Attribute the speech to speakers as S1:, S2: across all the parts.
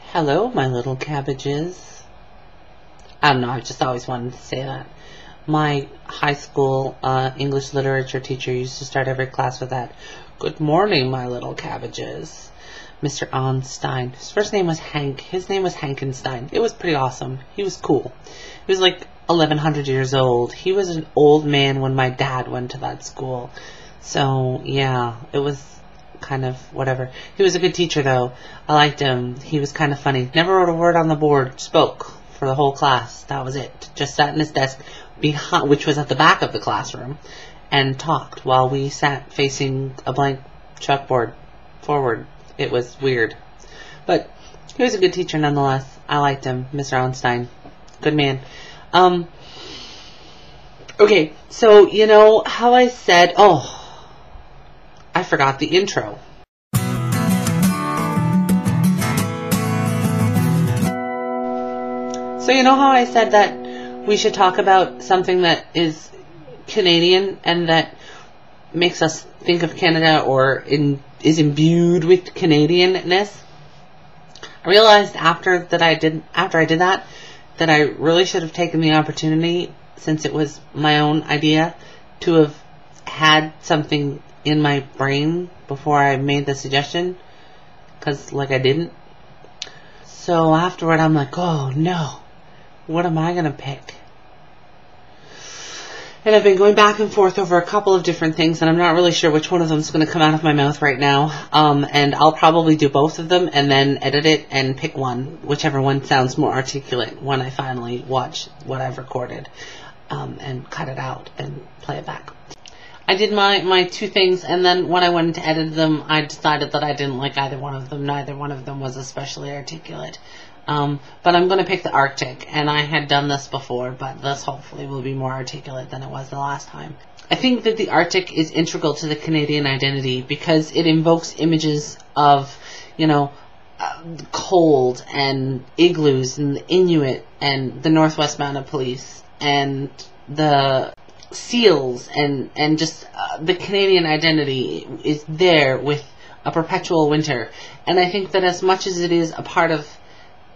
S1: Hello, my little cabbages. I don't know, I just always wanted to say that. My high school English literature teacher used to start every class with that. Good morning, my little cabbages. Mr. Onstein. His first name was Hank. His name was Hankenstein. It was pretty awesome. He was cool. He was like 1100 years old. He was an old man when my dad went to that school. So, yeah, it was kind of whatever. He was a good teacher, though. I liked him. He was kind of funny. Never wrote a word on the board. Spoke for the whole class. That was it. Just sat in his desk, behind, which was at the back of the classroom, and talked while we sat facing a blank chalkboard forward. It was weird. But he was a good teacher nonetheless. I liked him. Mr. Onstein. Good man. Okay, so you know how I said, I forgot the intro. So you know how I said that we should talk about something that is Canadian and that makes us think of Canada or is imbued with Canadianness? I realized after I did that I really should have taken the opportunity, since it was my own idea, to have had something in my brain before I made the suggestion, because I didn't. So afterward I'm like, oh no, what am I gonna pick? And I've been going back and forth over a couple of different things, and I'm not really sure which one of them is going to come out of my mouth right now. And I'll probably do both of them and then edit it and pick one, whichever one sounds more articulate when I finally watch what I've recorded, and cut it out and play it back. I did my two things, and then when I went to edit them, I decided that I didn't like either one of them. Neither one of them was especially articulate. But I'm going to pick the Arctic, and I had done this before, but this hopefully will be more articulate than it was the last time. I think that the Arctic is integral to the Canadian identity because it invokes images of, cold and igloos and the Inuit and the Northwest Mounted Police and the seals and just the Canadian identity is there with a perpetual winter. And I think that as much as it is a part of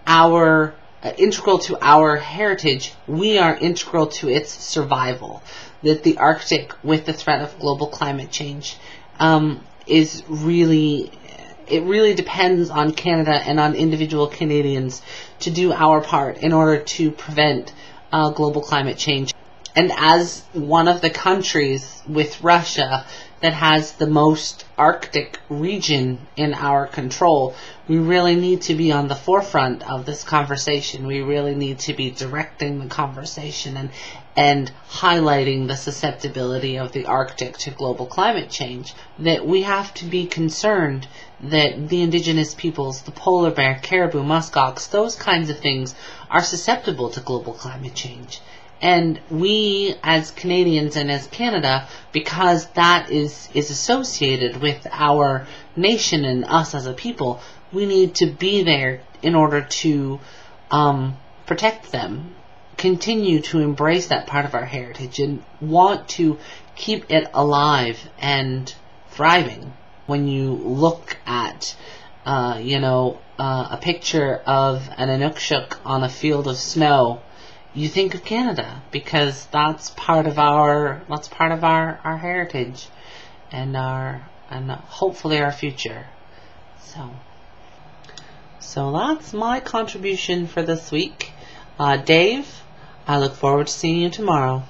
S1: our integral to our heritage, we are integral to its survival. That the Arctic, with the threat of global climate change, is really, it really depends on Canada and on individual Canadians to do our part in order to prevent global climate change. And as one of the countries with Russia that has the most Arctic region in our control, we really need to be on the forefront of this conversation. We really need to be directing the conversation and highlighting the susceptibility of the Arctic to global climate change. That we have to be concerned that the indigenous peoples, the polar bear, caribou, muskox, those kinds of things are susceptible to global climate change. And we, as Canadians and as Canada, because that is associated with our nation and us as a people, we need to be there in order to protect them, continue to embrace that part of our heritage, and want to keep it alive and thriving. When you look at, a picture of an Inukshuk on a field of snow, you think of Canada, because that's part of our heritage and hopefully our future. So that's my contribution for this week. Dave, I look forward to seeing you tomorrow.